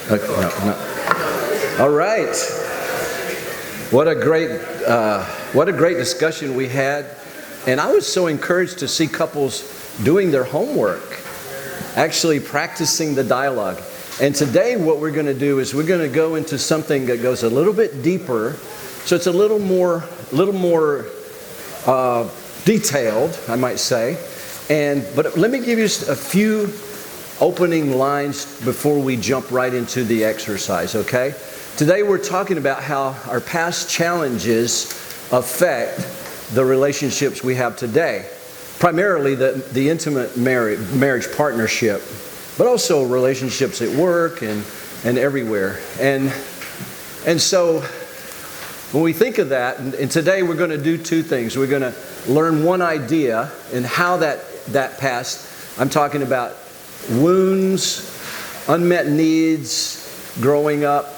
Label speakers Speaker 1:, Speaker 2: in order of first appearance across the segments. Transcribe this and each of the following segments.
Speaker 1: Okay, no. All right. What a great discussion we had. And I was so encouraged to see couples doing their homework, actually practicing the dialogue. And today what we're going to do is we're going to go into something that goes a little bit deeper. So it's a little more detailed, I might say. But let me give you a few opening lines before we jump right into the exercise, okay? Today we're talking about how our past challenges affect the relationships we have today. Primarily the intimate marriage partnership, but also relationships at work and everywhere. And so when we think of that, and today we're going to do two things. We're going to learn one idea and how that past, I'm talking about wounds, unmet needs, growing up,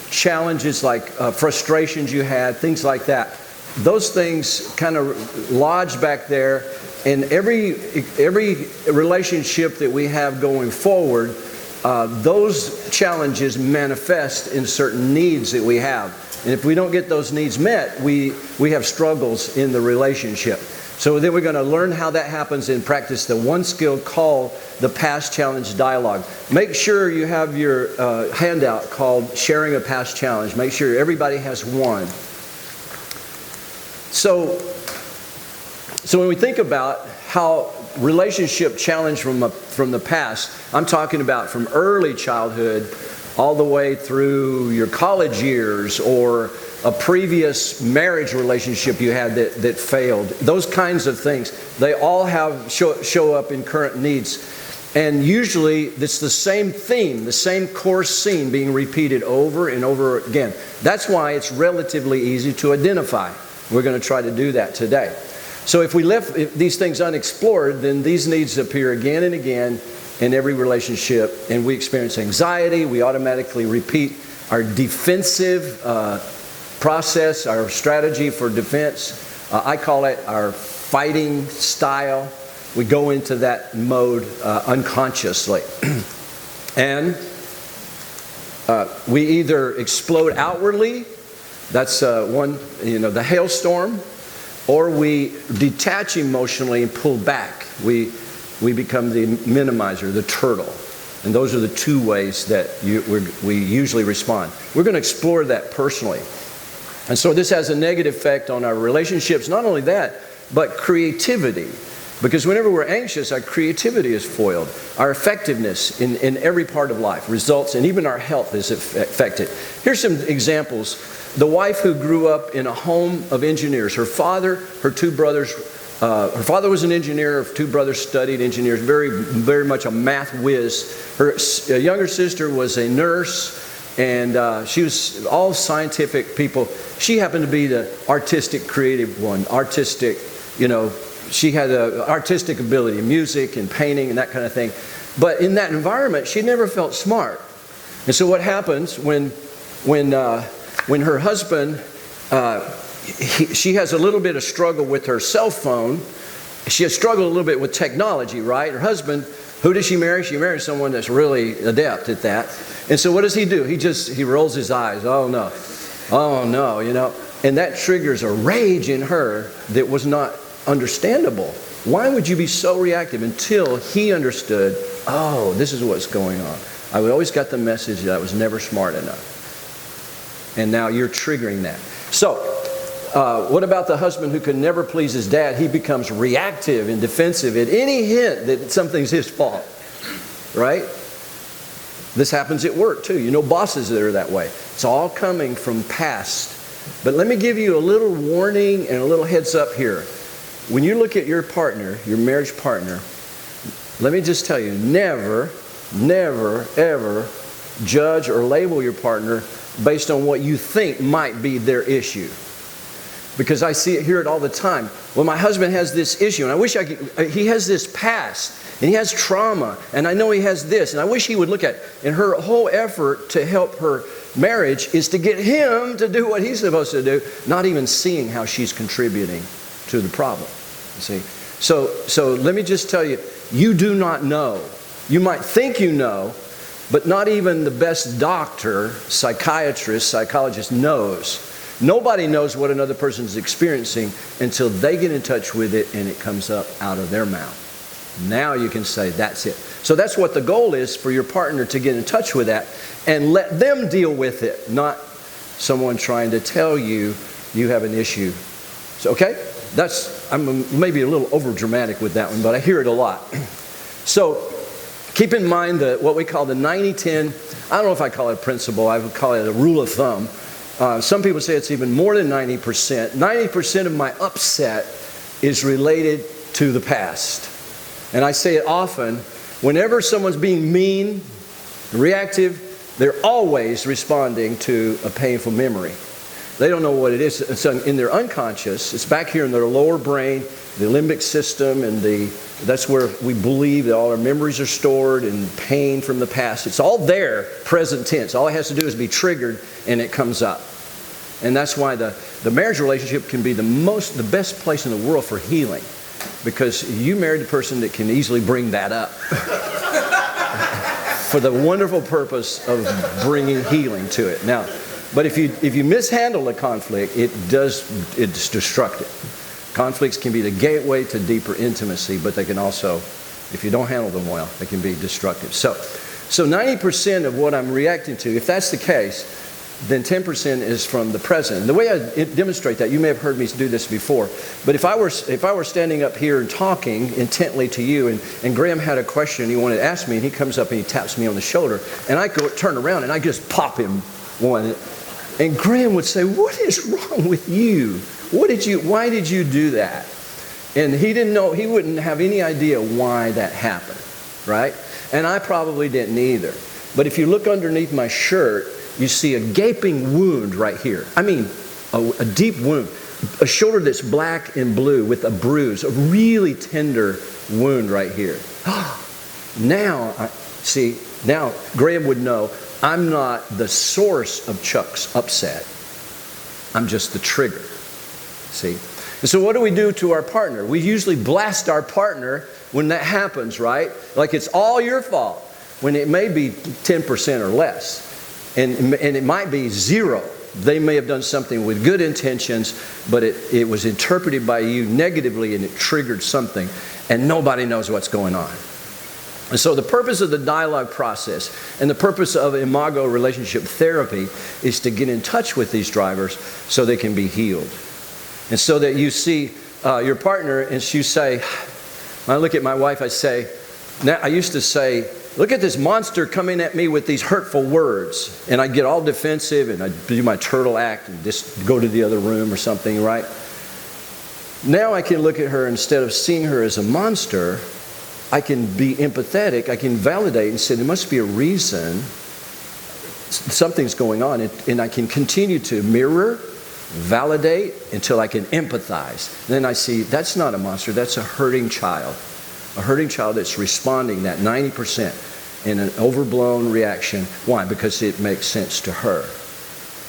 Speaker 1: challenges like frustrations you had, things like that. Those things kind of lodge back there, and every relationship that we have going forward, those challenges manifest in certain needs that we have. And if we don't get those needs met, we have struggles in the relationship. So then we're going to learn how that happens and practice the one skill called the Past Challenge Dialog. Make sure you have your handout called Sharing a Past Challenge. Make sure everybody has one. So when we think about how relationship challenge from the past, I'm talking about from early childhood all the way through your college years or a previous marriage relationship you had that failed. Those kinds of things, they all show up in current needs. And usually it's the same theme, the same core scene being repeated over and over again. That's why it's relatively easy to identify. We're going to try to do that today. So if we left these things unexplored, then these needs appear again and again in every relationship, and we experience anxiety. We automatically repeat our defensive process, our strategy for defense. I call it our fighting style. We go into that mode unconsciously. And we either explode outwardly, that's the hailstorm, or we detach emotionally and pull back. We become the minimizer, the turtle. And those are the two ways that we usually respond. We're going to explore that personally. And so this has a negative effect on our relationships. Not only that, but creativity. Because whenever we're anxious, our creativity is foiled. Our effectiveness in every part of life results, and even our health is affected. Here's some examples. The wife who grew up in a home of engineers. Her father, her two brothers, her father was an engineer. Her two brothers studied engineers, very, very much a math whiz. Her younger sister was a nurse, and she was all scientific people. She happened to be the artistic, creative one. She had an artistic ability, music and painting and that kind of thing. But in that environment, she never felt smart. And so what happens when her husband, she has a little bit of struggle with her cell phone. She has struggled a little bit with technology, right? Her husband, who did she marry? She married someone that's really adept at that. And so what does he do? He rolls his eyes. Oh no, and that triggers a rage in her that was not understandable. Why would you be so reactive? Until he understood, oh, this is what's going on. I always got the message that I was never smart enough. And now you're triggering that. So, what about the husband who could never please his dad? He becomes reactive and defensive at any hint that something's his fault. Right? This happens at work too. Bosses that are that way. It's all coming from past. But let me give you a little warning and a little heads up here. When you look at your partner, your marriage partner, let me just tell you, never, ever judge or label your partner based on what you think might be their issue. Because I hear it all the time. Well, my husband has this issue, and I wish he has this past, and he has trauma, and I know he has this, and I wish he would look at it. And her whole effort to help her marriage is to get him to do what he's supposed to do, not even seeing how she's contributing to the problem. You see? So let me just tell you, you do not know. You might think you know, But not even the best doctor, psychiatrist, psychologist knows. Nobody knows what another person is experiencing until they get in touch with it and it comes up out of their mouth. Now you can say, that's it. So that's what the goal is, for your partner to get in touch with that and let them deal with it, not someone trying to tell you you have an issue. So, okay? I'm maybe a little over dramatic with that one, but I hear it a lot. So keep in mind what we call the 90-10, I don't know if I call it a principle, I would call it a rule of thumb. Some people say it's even more than 90%. 90% of my upset is related to the past. And I say it often, whenever someone's being mean, reactive, they're always responding to a painful memory. They don't know what it is. It's in their unconscious. It's back here in their lower brain, the limbic system, and that's where we believe that all our memories are stored and pain from the past. It's all there, present tense. All it has to do is be triggered and it comes up. And that's why the marriage relationship can be the best place in the world for healing, because you married a person that can easily bring that up for the wonderful purpose of bringing healing to it. Now, but if you mishandle a conflict, it's destructive. Conflicts can be the gateway to deeper intimacy, but they can also, if you don't handle them well, they can be destructive. So 90% of what I'm reacting to, if that's the case, then 10% is from the present. And the way I demonstrate that, you may have heard me do this before, but if I were standing up here and talking intently to you, and Graham had a question he wanted to ask me, and he comes up and he taps me on the shoulder, and I go turn around and I just pop him one. And Graham would say, "What is wrong with you? Why did you do that?" And he didn't know, he wouldn't have any idea why that happened, right? And I probably didn't either. But if you look underneath my shirt, you see a gaping wound right here. I mean, a deep wound. A shoulder that's black and blue with a bruise, a really tender wound right here. Now Graham would know I'm not the source of Chuck's upset. I'm just the trigger. See? And so what do we do to our partner? We usually blast our partner when that happens, right? Like it's all your fault, when it may be 10% or less. And it might be zero. They may have done something with good intentions, but it was interpreted by you negatively and it triggered something, and nobody knows what's going on. And so the purpose of the dialogue process and the purpose of imago relationship therapy is to get in touch with these drivers so they can be healed. And so that you see your partner and you say, when I look at my wife, I used to say, "Look at this monster coming at me with these hurtful words." And I'd get all defensive and I'd do my turtle act and just go to the other room or something, right? Now I can look at her, instead of seeing her as a monster, I can be empathetic, I can validate and say there must be a reason, something's going on, and I can continue to mirror, validate until I can empathize. Then I see that's not a monster, that's a hurting child. A hurting child that's responding that 90% in an overblown reaction. Why? Because it makes sense to her.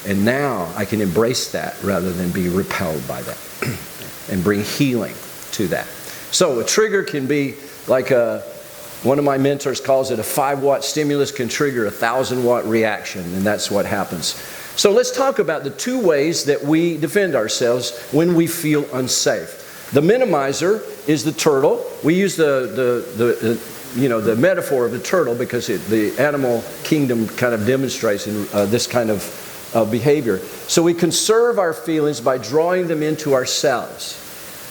Speaker 1: And now I can embrace that rather than be repelled by that and bring healing to that. So a trigger can be like one of my mentors calls it a 5-watt stimulus can trigger a 1,000-watt reaction, and that's what happens. So let's talk about the 2 ways that we defend ourselves when we feel unsafe. The minimizer is the turtle. We use the metaphor of the turtle because the animal kingdom kind of demonstrates this kind of behavior. So we conserve our feelings by drawing them into ourselves.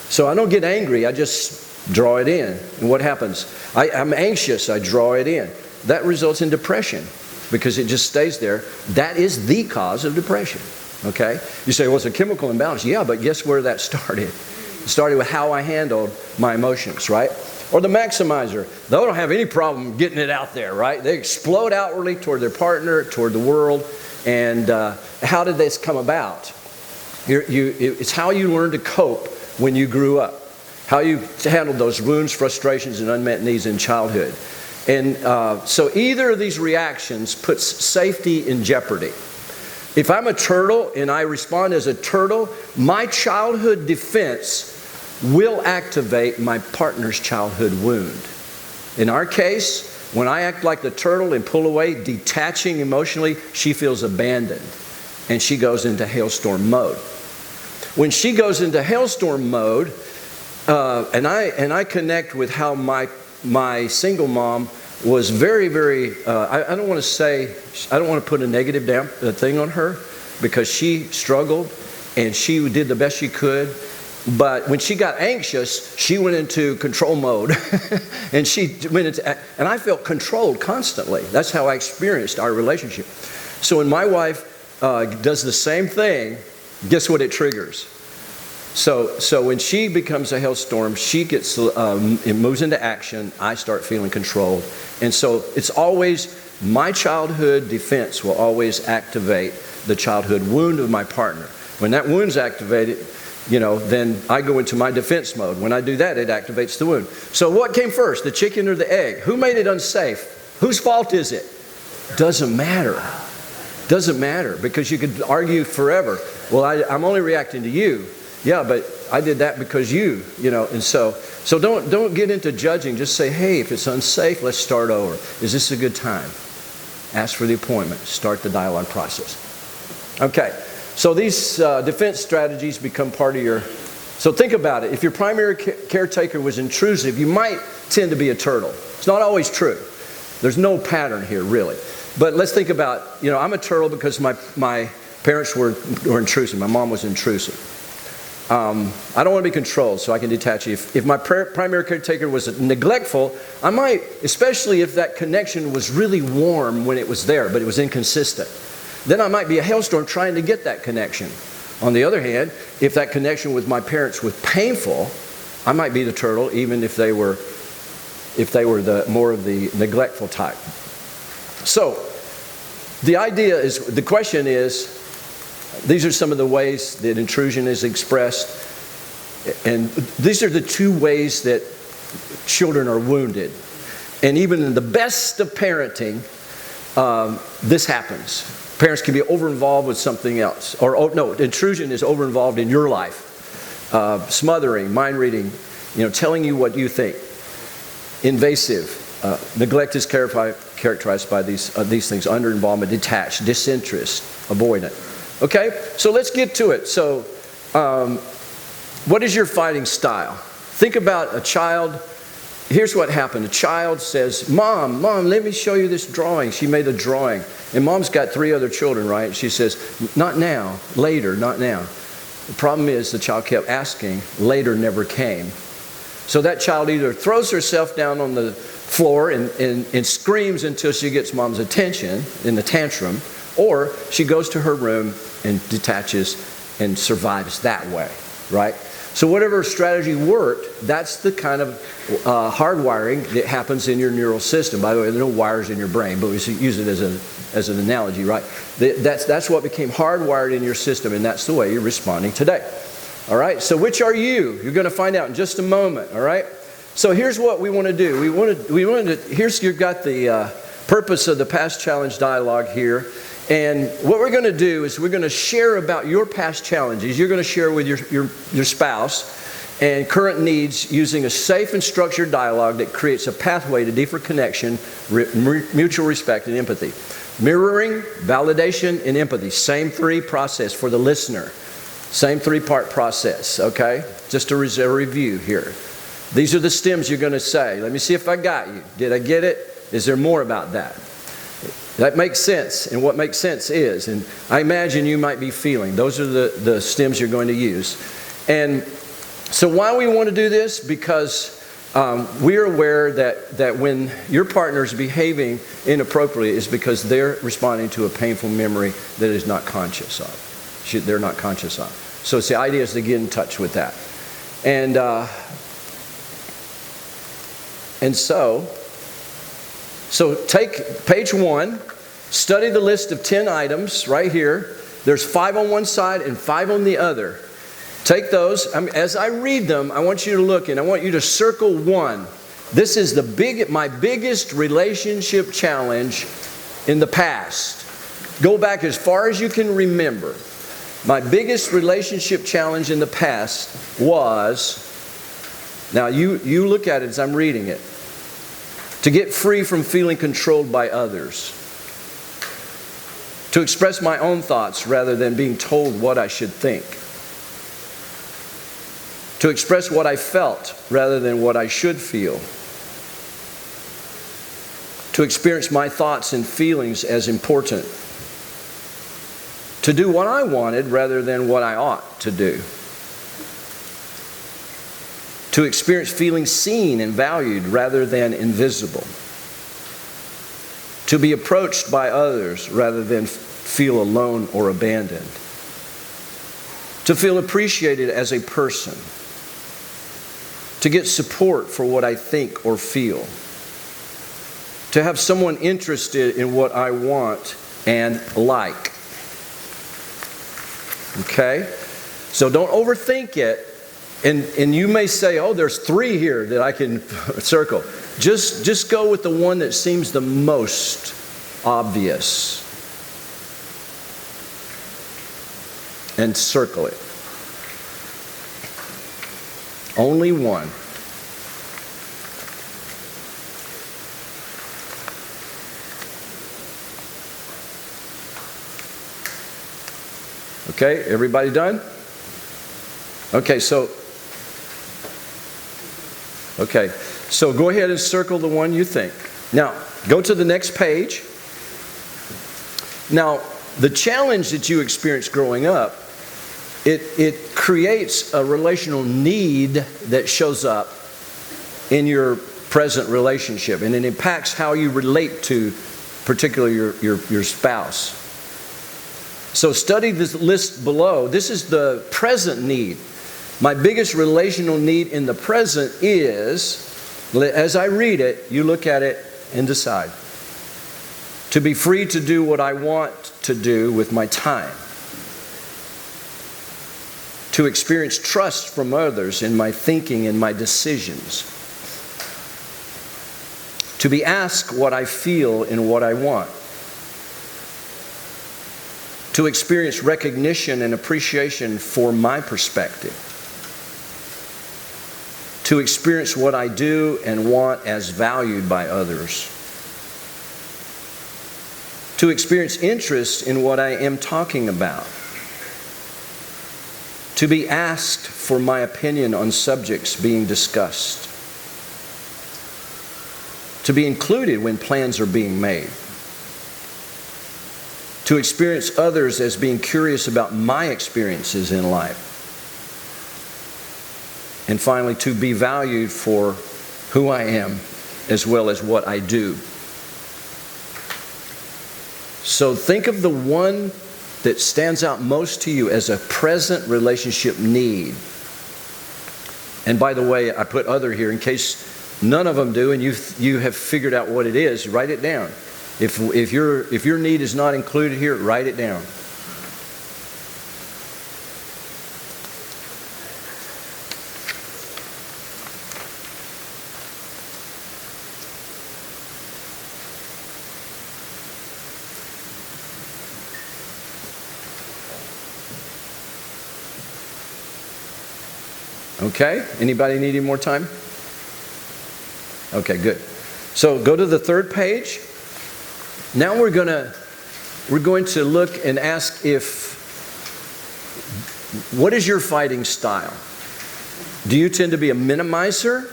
Speaker 1: So I don't get angry, I just draw it in. And what happens? I'm anxious, I draw it in. That results in depression because it just stays there. That is the cause of depression. Okay? You say, well, it's a chemical imbalance. Yeah, but guess where that started? It started with how I handled my emotions, right? Or the maximizer. They don't have any problem getting it out there, right? They explode outwardly toward their partner, toward the world. And how did this come about? It's how you learned to cope when you grew up. How you handled those wounds, frustrations, and unmet needs in childhood. And so either of these reactions puts safety in jeopardy. If I'm a turtle and I respond as a turtle, my childhood defense will activate my partner's childhood wound. In our case, When I act like the turtle and pull away, detaching emotionally, she feels abandoned. And she goes into hailstorm mode. When she goes into hailstorm mode, and I connect with how my single mom was very, very, I don't want to put a negative thing on her, because she struggled and she did the best she could. But when she got anxious, she went into control mode. And and I felt controlled constantly. That's how I experienced our relationship. So when my wife does the same thing, guess what it triggers? So when she becomes a hailstorm, she it moves into action. I start feeling controlled. And so it's always, my childhood defense will always activate the childhood wound of my partner. When that wound's activated, then I go into my defense mode. When I do that, it activates the wound. So what came first, the chicken or the egg? Who made it unsafe? Whose fault is it? Doesn't matter. Doesn't matter, because you could argue forever. Well, I'm only reacting to you. Yeah, but I did that because and so don't get into judging. Just say, hey, if it's unsafe, let's start over. Is this a good time? Ask for the appointment. Start the dialogue process. Okay, so these defense strategies become part of your... So think about it. If your primary caretaker was intrusive, you might tend to be a turtle. It's not always true. There's no pattern here, really. But let's think about, I'm a turtle because my parents were intrusive. My mom was intrusive. I don't want to be controlled, so I can detach. If my primary caretaker was neglectful, I might, especially if that connection was really warm when it was there, but it was inconsistent, then I might be a hailstorm trying to get that connection. On the other hand, if that connection with my parents was painful, I might be the turtle, even if they were the more of the neglectful type. So the question is, these are some of the ways that intrusion is expressed. And these are the two ways that children are wounded. And even in the best of parenting, this happens. Parents can be over-involved with something else. Intrusion is over-involved in your life. Smothering, mind reading, telling you what you think. Invasive. Neglect is characterized by these things: under-involvement, detached, disinterest, avoidant. Okay, so let's get to it. So, what is your fighting style? Think about a child. Here's what happened. A child says, Mom, let me show you this drawing. She made a drawing. And Mom's got 3 other children, right? She says, not now, later, not now. The problem is the child kept asking. Later never came. So that child either throws herself down on the floor and screams until she gets Mom's attention in the tantrum, or she goes to her room and detaches and survives that way, right? So whatever strategy worked, that's the kind of hardwiring that happens in your neural system. By the way, there are no wires in your brain, but we use it as an analogy, right? That's what became hardwired in your system, and that's the way you're responding today. All right, so which are you? You're going to find out in just a moment, all right? So here's what we want to do. You've got the purpose of the Past Challenge Dialog here. And what we're going to do is we're going to share about your past challenges. You're going to share with your spouse and current needs using a safe and structured dialogue that creates a pathway to deeper connection, mutual respect, and empathy. Mirroring, validation, and empathy. Same 3 process for the listener. Same 3-part process, okay? Just a review here. These are the stems you're going to say. Let me see if I got you. Did I get it? Is there more about that? That makes sense, and what makes sense is, and I imagine you might be feeling, those are the stems you're going to use. And so why we want to do this? Because we are aware that when your partner is behaving inappropriately, is because they're responding to a painful memory that is not conscious of. They're not conscious of. So it's the idea is to get in touch with that. And so take page 1, study the list of 10 items right here. There's 5 on one side and 5 on the other. Take those. As I read them, I want you to look and I want you to circle 1. This is my biggest relationship challenge in the past. Go back as far as you can remember. My biggest relationship challenge in the past was, now you look at it as I'm reading it. To get free from feeling controlled by others. To express my own thoughts rather than being told what I should think. To express what I felt rather than what I should feel. To experience my thoughts and feelings as important. To do what I wanted rather than what I ought to do. To experience feeling seen and valued rather than invisible. To be approached by others rather than feel alone or abandoned. To feel appreciated as a person. To get support for what I think or feel. To have someone interested in what I want and like. Okay? So don't overthink it. And you may say, oh, there's 3 here that I can circle. Just go with the one that seems the most obvious. And circle it. Only one. Okay, everybody done? Okay, so go ahead and circle the one you think. Now, go to the next page. Now, the challenge that you experienced growing up, it creates a relational need that shows up in your present relationship, and it impacts how you relate to particularly your spouse. So study this list below. This is the present need. My biggest relational need in the present is, as I read it, you look at it and decide. To be free to do what I want to do with my time. To experience trust from others in my thinking and my decisions. To be asked what I feel and what I want. To experience recognition and appreciation for my perspective. To experience what I do and want as valued by others. To experience interest in what I am talking about. To be asked for my opinion on subjects being discussed. To be included when plans are being made. To experience others as being curious about my experiences in life. And finally, to be valued for who I am as well as what I do. So think of the one that stands out most to you as a present relationship need. And by the way, I put other here in case none of them do and you have figured out what it is. Write it down. If your need is not included here, write it down. Okay? Anybody need any more time? Okay, good. So go to the 3rd page. Now we're going to look and ask what is your fighting style? Do you tend to be a minimizer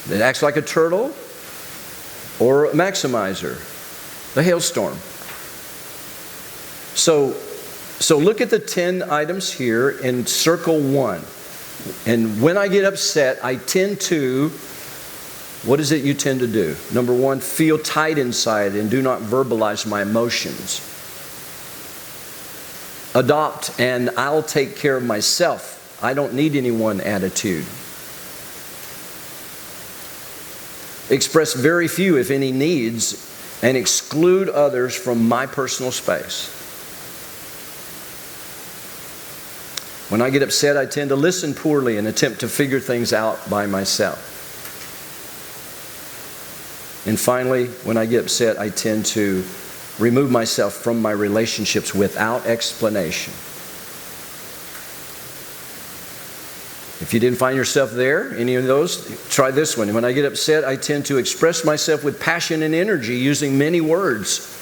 Speaker 1: that acts like a turtle, or a maximizer, the hailstorm? So look at the 10 items here and circle 1. And when I get upset, I tend to, what is it you tend to do? Number 1, feel tight inside and do not verbalize my emotions. Adopt an I'll take care of myself, I don't need anyone attitude. Express very few, if any, needs and exclude others from my personal space. When I get upset, I tend to listen poorly and attempt to figure things out by myself. And finally, when I get upset, I tend to remove myself from my relationships without explanation. If you didn't find yourself there, any of those, try this one. When I get upset, I tend to express myself with passion and energy using many words.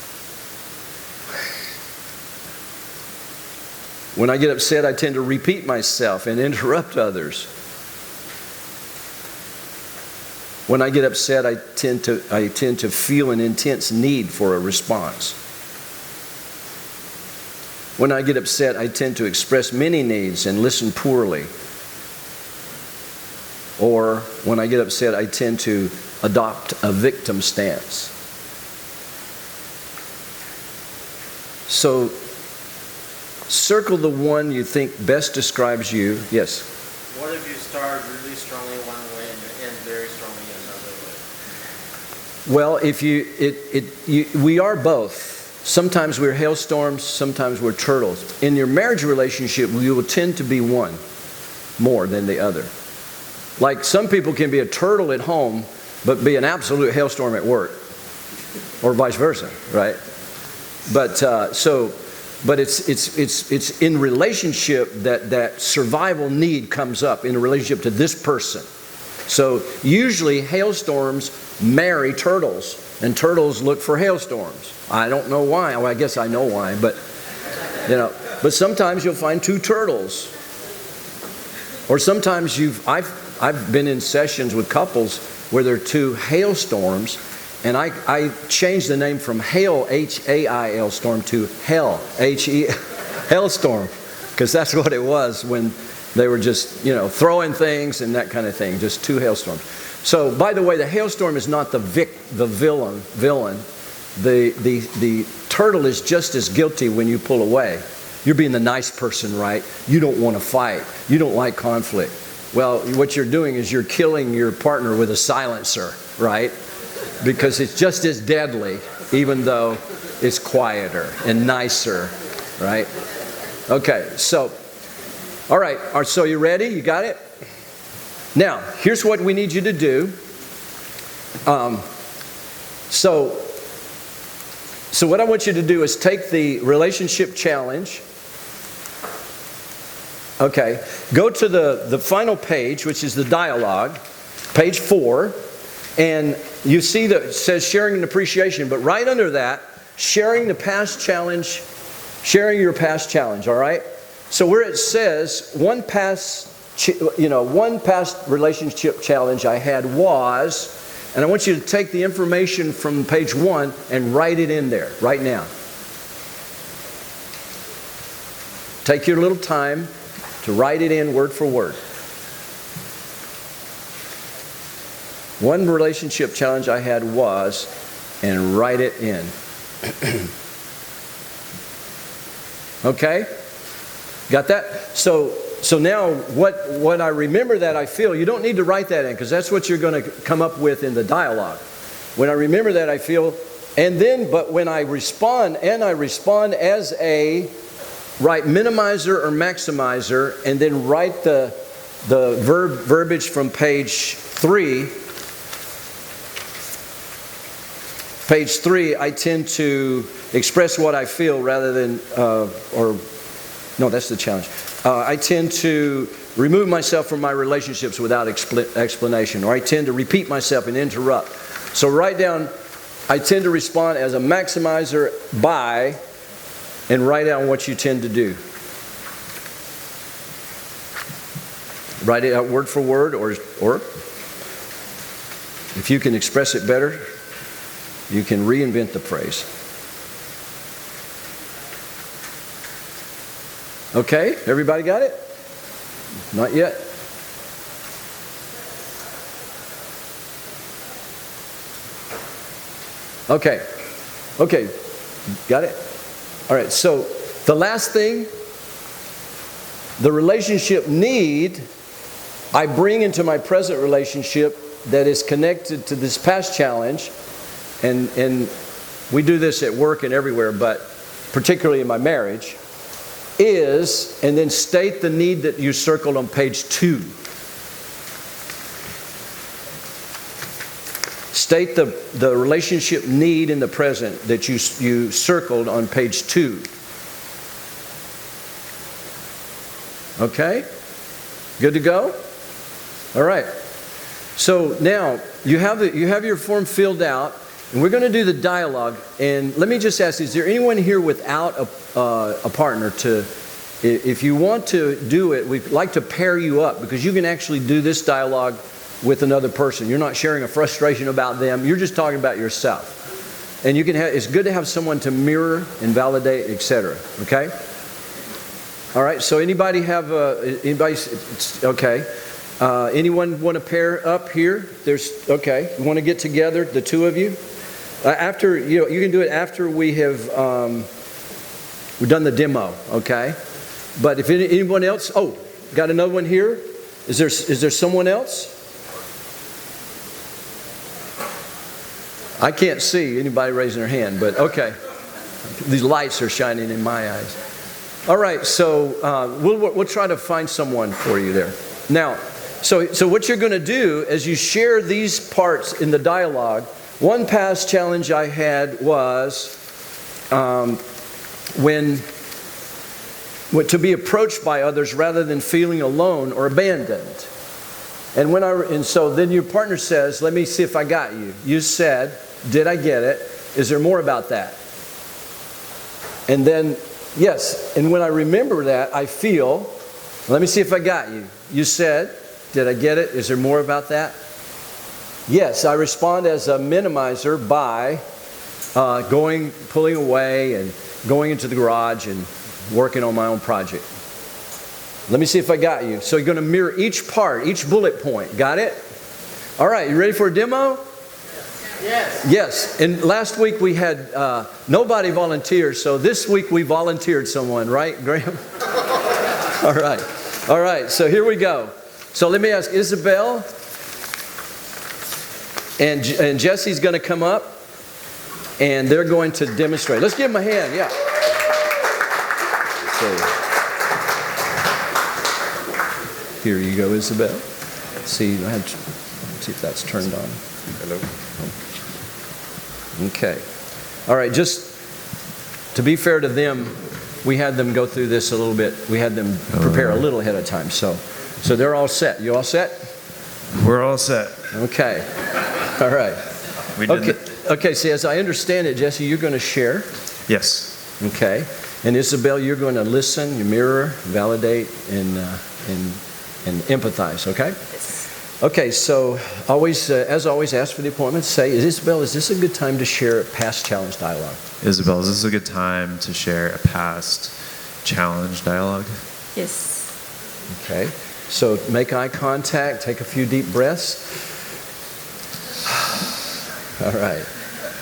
Speaker 1: When I get upset, I tend to repeat myself and interrupt others. When I get upset, I tend to feel an intense need for a response. When I get upset, I tend to express many needs and listen poorly. Or when I get upset, I tend to adopt a victim stance. So, circle the one you think best describes you. Yes?
Speaker 2: What if you start really strongly one way and you end very strongly another way?
Speaker 1: Well, we are both. Sometimes we're hailstorms, sometimes we're turtles. In your marriage relationship, you will tend to be one more than the other. Like some people can be a turtle at home, but be an absolute hailstorm at work, or vice versa, right? But it's in relationship that survival need comes up in relationship to this person. So usually hailstorms marry turtles, and turtles look for hailstorms. I don't know why. Well, I guess I know why, but But sometimes you'll find two turtles, or sometimes I've been in sessions with couples where there are two hailstorms, and I changed the name from hail, H-A-I-L storm, to hell, H-E, hailstorm, because that's what it was when they were just, throwing things and that kind of thing, just two hailstorms. So, by the way, the hailstorm is not the villain. The turtle is just as guilty when you pull away. You're being the nice person, right? You don't want to fight. You don't like conflict. Well, what you're doing is you're killing your partner with a silencer, right? Because it's just as deadly, even though it's quieter and nicer, right? Okay, so, all right, so you ready? You got it? Now, here's what we need you to do. So what I want you to do is take the relationship challenge. Okay, go to the final page, which is the dialogue, page 4, and you see that it says sharing and appreciation, but right under that, sharing the past challenge, sharing your past challenge, all right? So where it says one past relationship challenge I had was, and I want you to take the information from page 1 and write it in there right now. Take your little time to write it in word for word. One relationship challenge I had was, and write it in. Okay? Got that? So now what I remember that I feel, you don't need to write that in, because that's what you're going to come up with in the dialogue. When I remember that I feel, but when I respond, as a, write minimizer or maximizer, and then write the verbiage from page 3. Page 3, I tend to express what I feel rather than, no, that's the challenge. I tend to remove myself from my relationships without explanation, or I tend to repeat myself and interrupt. So write down, I tend to respond as a maximizer by, and write down what you tend to do. Write it out word for word, or if you can express it better, you can reinvent the phrase. Okay, everybody got it? Not yet? Okay, got it? All right, so the last thing, the relationship need I bring into my present relationship that is connected to this past challenge, and we do this at work and everywhere, but particularly in my marriage, is, and then state the need that you circled on page 2. State the relationship need in the present that you circled on page 2. Okay? Good to go? All right. So now you have your form filled out, and we're going to do the dialogue. And let me just ask: is there anyone here without a partner? If you want to do it, we'd like to pair you up because you can actually do this dialogue with another person. You're not sharing a frustration about them. You're just talking about yourself. And you can have. It's good to have someone to mirror and validate, etc. Okay. All right. So anybody have anybody? Okay. Anyone want to pair up here? Okay. You want to get together, the two of you? After you can do it after we have we've done the demo. Okay. But if anyone else, got another one here? Is there someone else? I can't see anybody raising their hand, but okay. These lights are shining in my eyes. All right. So we'll try to find someone for you there. Now. So what you're going to do as you share these parts in the dialogue, one past challenge I had was to be approached by others rather than feeling alone or abandoned. And so then your partner says, "Let me see if I got you." You said, "Did I get it? Is there more about that?" And then, yes. And when I remember that, I feel, "Let me see if I got you." You said, "Did I get it? Is there more about that?" Yes, I respond as a minimizer by pulling away and going into the garage and working on my own project. Let me see if I got you. So you're going to mirror each part, each bullet point. Got it? All right, you ready for a demo?
Speaker 2: Yes.
Speaker 1: Yes. And last week we had nobody volunteer, so this week we volunteered someone, right, Graham? All right. All right, so here we go. So let me ask Isabel, and Jesse's going to come up, and they're going to demonstrate. Let's give them a hand, yeah. So, here you go, Isabel. Let's see if that's turned on.
Speaker 3: Hello.
Speaker 1: Okay. All right, just to be fair to them, we had them go through this a little bit. We had them prepare a little ahead of time, so they're all set. You all set?
Speaker 3: We're all set.
Speaker 1: Okay. All right.
Speaker 3: We did
Speaker 1: Okay, so as I understand it, Jesse, you're going to share.
Speaker 3: Yes.
Speaker 1: Okay. And Isabel, you're going to listen, you mirror, validate, and empathize, okay?
Speaker 4: Yes.
Speaker 1: Okay, so as always, ask for the appointment. Say, Isabel, is this a good time to share a Past Challenge Dialog?
Speaker 3: Isabel, is this a good time to share a past challenge dialogue?
Speaker 4: Yes.
Speaker 1: Okay. So make eye contact, take a few deep breaths. All right.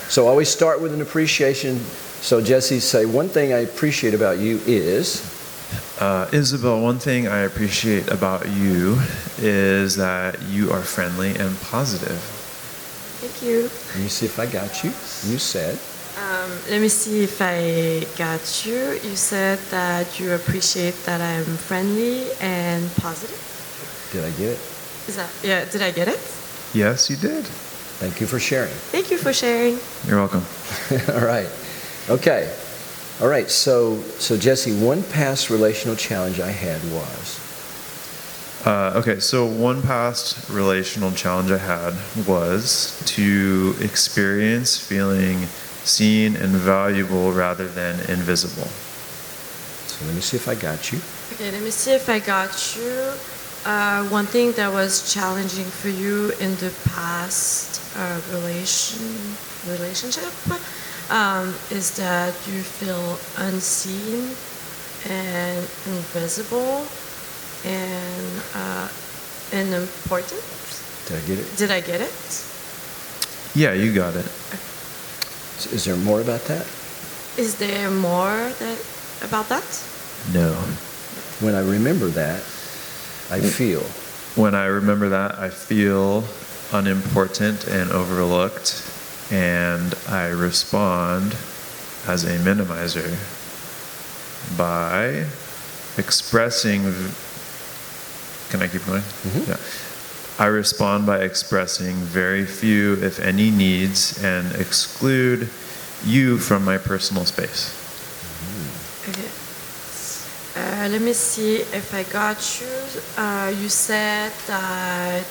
Speaker 1: So always start with an appreciation. So Jesse, say, one thing I appreciate about you is?
Speaker 3: Isabel, one thing I appreciate about you is that you are friendly and positive.
Speaker 4: Thank you.
Speaker 1: Let me see if I got you. You said?
Speaker 4: Let me see if I got you. You said that you appreciate that I'm friendly and positive.
Speaker 1: Did I get it?
Speaker 4: Did I get it?
Speaker 3: Yes, you did.
Speaker 1: Thank you for sharing.
Speaker 4: Thank you for sharing.
Speaker 3: You're welcome.
Speaker 1: All right. Okay. All right. So Jesse, one past relational challenge I had was?
Speaker 3: Okay, so one past relational challenge I had was to experience feeling seen and valuable rather than invisible.
Speaker 1: So let me see if I got you.
Speaker 4: Okay, let me see if I got you. One thing that was challenging for you in the past relationship is that you feel unseen and invisible and important.
Speaker 1: Did I get it?
Speaker 4: Did I get it?
Speaker 3: Yeah, you got it.
Speaker 1: Is there more about that?
Speaker 4: Is there more about that?
Speaker 3: No.
Speaker 1: When I remember that, I feel.
Speaker 3: When I remember that, I feel unimportant and overlooked, and I respond as a minimizer by expressing. Can I keep going?
Speaker 1: Mm-hmm.
Speaker 3: Yeah. I respond by expressing very few, if any, needs and exclude you from my personal space.
Speaker 4: Okay. Let me see if I got you. You said that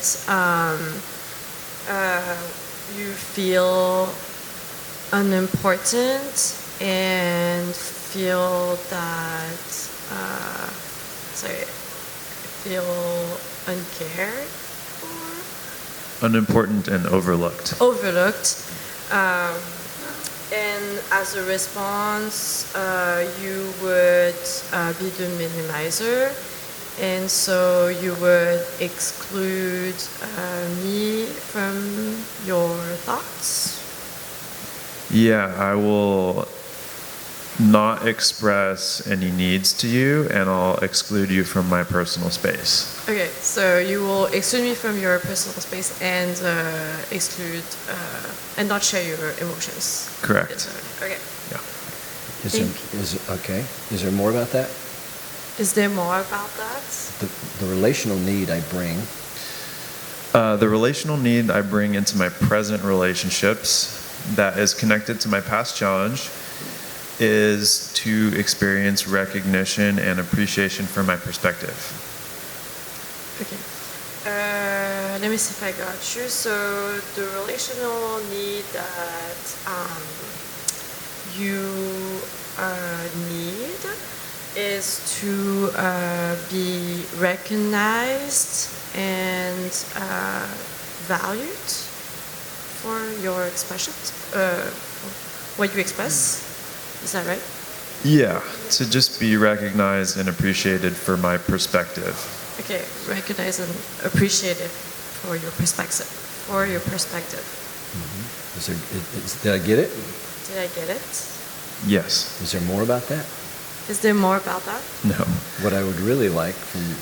Speaker 4: you feel unimportant and feel that, feel uncared for?
Speaker 3: Unimportant and overlooked.
Speaker 4: Overlooked. And as a response, you would be the minimizer, and so you would exclude me from your thoughts.
Speaker 3: Yeah, I will not express any needs to you, and I'll exclude you from my personal space.
Speaker 4: Okay, so you will exclude me from your personal space and exclude and not share your emotions.
Speaker 3: Correct.
Speaker 4: Okay.
Speaker 3: Yeah.
Speaker 1: Is there more about that?
Speaker 4: Is there more about that?
Speaker 1: The relational need I bring.
Speaker 3: The relational need I bring into my present relationships that is connected to my past challenge is to experience recognition and appreciation from my perspective.
Speaker 4: Okay. Let me see if I got you. So the relational need that you need is to be recognized and valued for your expression, what you express. Is that right?
Speaker 3: Yeah, to just be recognized and appreciated for my perspective.
Speaker 4: Okay, recognize and appreciate it for your perspective. For your perspective.
Speaker 1: Mm-hmm. Did I get it?
Speaker 4: Did I get it?
Speaker 3: Yes.
Speaker 1: Is there more about that?
Speaker 4: Is there more about that?
Speaker 3: No.
Speaker 1: What I would really like from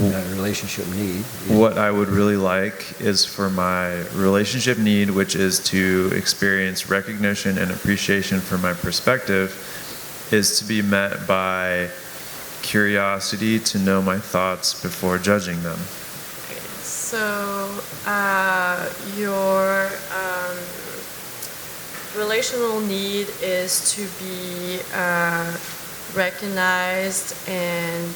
Speaker 1: that relationship need.
Speaker 3: What I would really like is for my relationship need, which is to experience recognition and appreciation for my perspective, is to be met by curiosity to know my thoughts before judging them.
Speaker 4: Okay, so your relational need is to be recognized and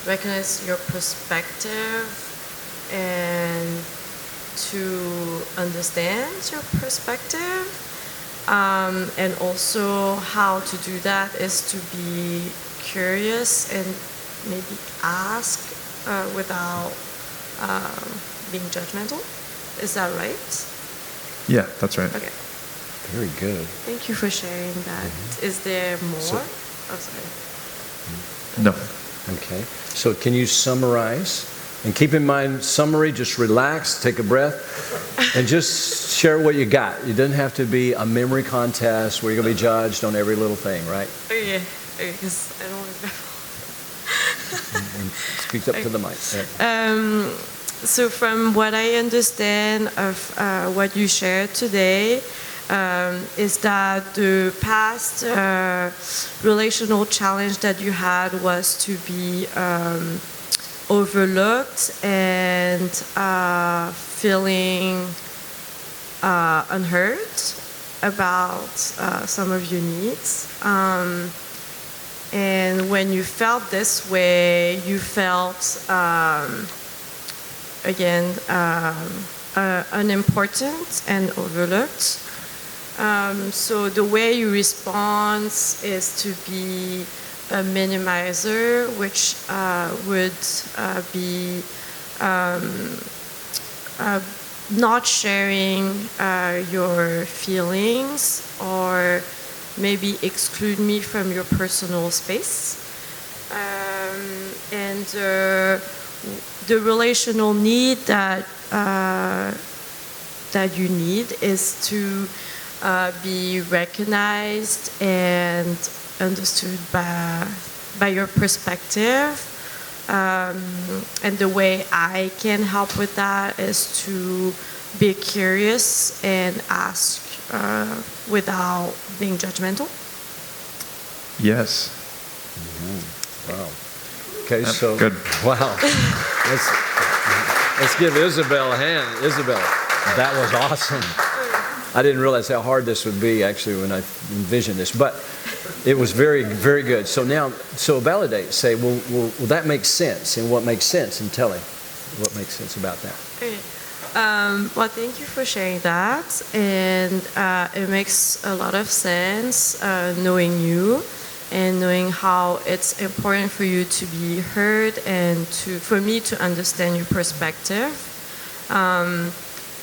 Speaker 4: recognize your perspective and to understand your perspective. And also how to do that is to be curious and maybe ask without being judgmental. Is that right?
Speaker 3: Yeah, that's right.
Speaker 4: Okay.
Speaker 1: Very good.
Speaker 4: Thank you for sharing that.
Speaker 1: Mm-hmm.
Speaker 4: Is there more?
Speaker 1: So-
Speaker 4: Sorry.
Speaker 3: No.
Speaker 1: Okay. So can you summarize? And keep in mind, summary, just relax, take a breath, and just share what you got. It doesn't have to be a memory contest where you're going to be judged on every little thing, right?
Speaker 4: Okay, because I don't remember.
Speaker 1: And speak up to the mic. Yeah.
Speaker 4: So from what I understand of what you shared today, is that the past relational challenge that you had was to be overlooked and feeling unheard about some of your needs. And when you felt this way, you felt, again, unimportant and overlooked. So the way you respond is to be a minimizer, which would be not sharing your feelings or maybe exclude me from your personal space. And the relational need that you need is to be recognized and understood by your perspective. And the way I can help with that is to be curious and ask without being judgmental.
Speaker 3: Yes.
Speaker 1: Mm-hmm. Wow. Okay, so
Speaker 3: good.
Speaker 1: Wow. Let's give Isabel a hand. Isabel, that was awesome. I didn't realize how hard this would be actually when I envisioned this, but it was very, very good. So now, validate. Say, well, that makes sense, and what makes sense, and tell him what makes sense about that.
Speaker 4: Okay. Well, thank you for sharing that, and it makes a lot of sense knowing you and knowing how it's important for you to be heard and for me to understand your perspective.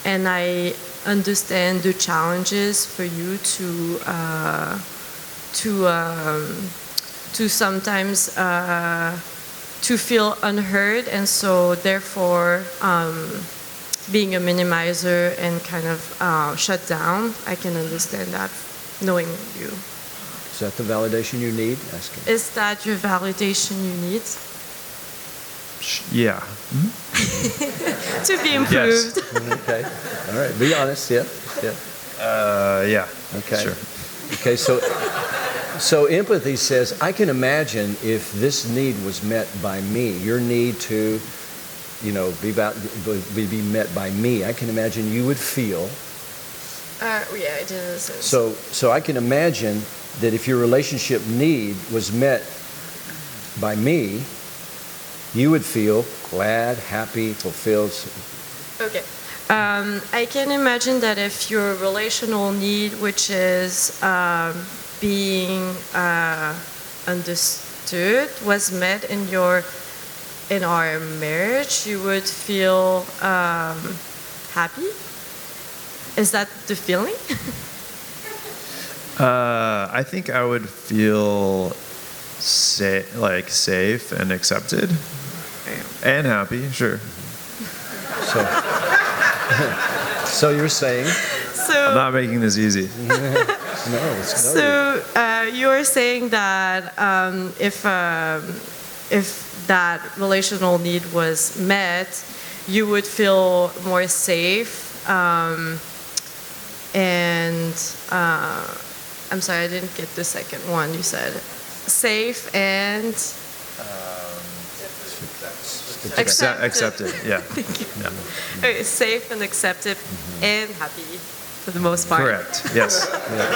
Speaker 4: And I understand the challenges for you to sometimes to feel unheard, and so therefore being a minimizer and kind of shut down. I can understand that knowing you.
Speaker 1: Is that the validation you need? Ask him.
Speaker 4: Is that your validation you need?
Speaker 3: Yeah.
Speaker 4: To be improved.
Speaker 3: Yes.
Speaker 1: Okay. All right. Be honest. Yeah.
Speaker 3: Yeah.
Speaker 1: Okay.
Speaker 3: Sure.
Speaker 1: Okay. So empathy says, I can imagine if this need was met by me, your need to, be met by me. I can imagine you would feel.
Speaker 4: Yeah, I did.
Speaker 1: So I can imagine that if your relationship need was met by me, you would feel glad, happy, fulfilled.
Speaker 4: Okay. I can imagine that if your relational need, which is being understood, was met in our marriage, you would feel happy. Is that the feeling?
Speaker 3: I think I would feel safe and accepted and happy. Sure.
Speaker 1: So you're saying?
Speaker 3: I'm not making this easy.
Speaker 4: So you're saying that if that relational need was met, you would feel more safe. I'm sorry, I didn't get the second one. You said safe and
Speaker 3: accepted. Yeah.
Speaker 4: Thank you. Yeah. Okay, safe and accepted and happy for the most part.
Speaker 3: Correct. Yes.
Speaker 1: Yeah.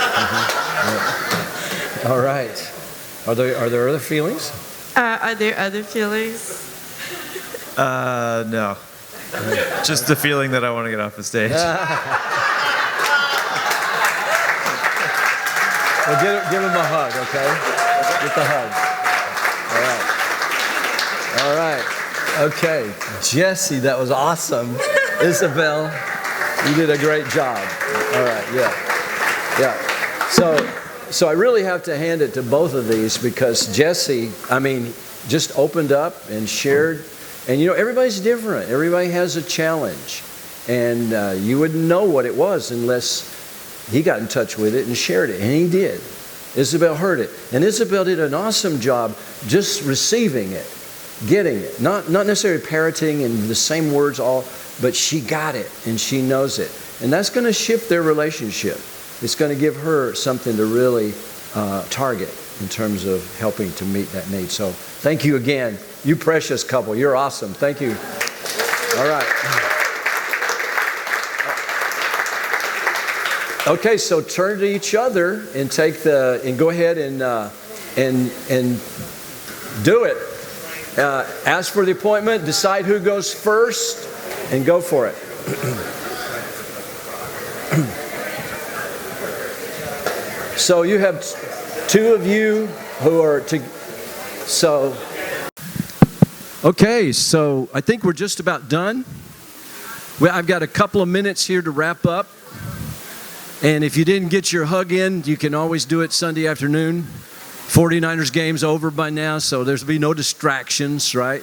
Speaker 1: All right. Are there other feelings?
Speaker 4: Are there other feelings?
Speaker 3: No. Just the feeling that I want to get off the stage.
Speaker 1: Well, give him a hug, okay? Get the hug. All right. Okay. Jesse, that was awesome. Isabel, you did a great job. All right, yeah. So I really have to hand it to both of these because Jesse, just opened up and shared. And everybody's different. Everybody has a challenge. And you wouldn't know what it was unless he got in touch with it and shared it. And he did. Isabel heard it. And Isabel did an awesome job just receiving it, getting it. Not necessarily parroting in the same words but she got it and she knows it. And that's going to shift their relationship. It's going to give her something to really target in terms of helping to meet that need. So thank you again. You precious couple. You're awesome. Thank you. All right. Okay, so turn to each other and go ahead and do it. Ask for the appointment, decide who goes first, and go for it. So you have two of you who are okay, so I think we're just about done. I've got a couple of minutes here to wrap up. And if you didn't get your hug in, you can always do it Sunday afternoon. 49ers game's over by now, so there'll be no distractions, right?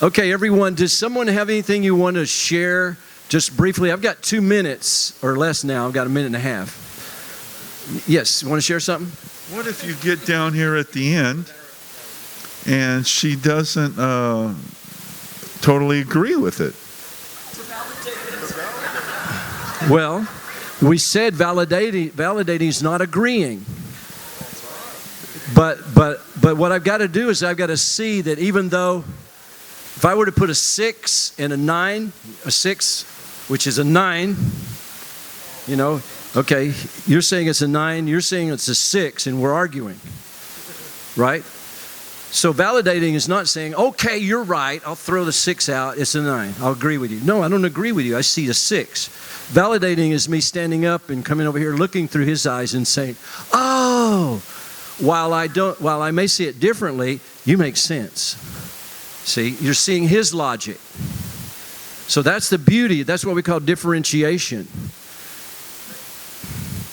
Speaker 1: Okay, everyone, does someone have anything you want to share just briefly? I've got 2 minutes or less now. I've got a minute and a half. Yes, you want to share something?
Speaker 5: What if you get down here at the end and she doesn't totally agree with it?
Speaker 1: Well, we said validating is not agreeing. But what I've got to do is I've got to see that even though if I were to put a 6 and a 9, a 6, which is a 9, You know, okay, you're saying it's a 9, you're saying it's a 6, and we're arguing, right? So validating is not saying, okay, you're right, I'll throw the 6 out, it's a 9, I'll agree with you. No, I don't agree with you, I see a 6. Validating is me standing up and coming over here, looking through his eyes and saying, oh, while I may see it differently, you make sense. See, you're seeing his logic. So that's the beauty, that's what we call differentiation.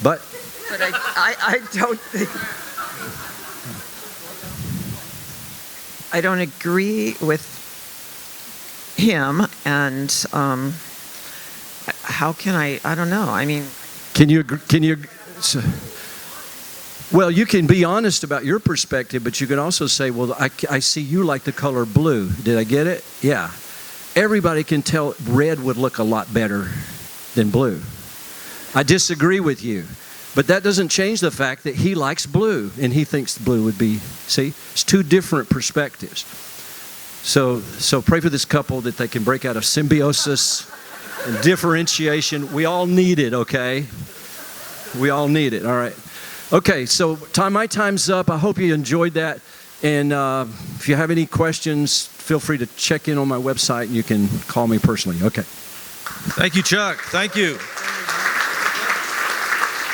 Speaker 1: But
Speaker 6: I don't think, I don't agree with him, and how can I don't know. I mean,
Speaker 1: can you well, you can be honest about your perspective, but you can also say, well, I see you like the color blue. Did I get it? Yeah. Everybody can tell red would look a lot better than blue. I disagree with you, but that doesn't change the fact that he likes blue and he thinks blue would be, see, it's two different perspectives. So pray for this couple that they can break out of symbiosis and differentiation. We all need it, okay? We all need it, all right. Okay, so my time's up. I hope you enjoyed that. And if you have any questions, feel free to check in on my website and you can call me personally. Okay.
Speaker 7: Thank you, Chuck. Thank you.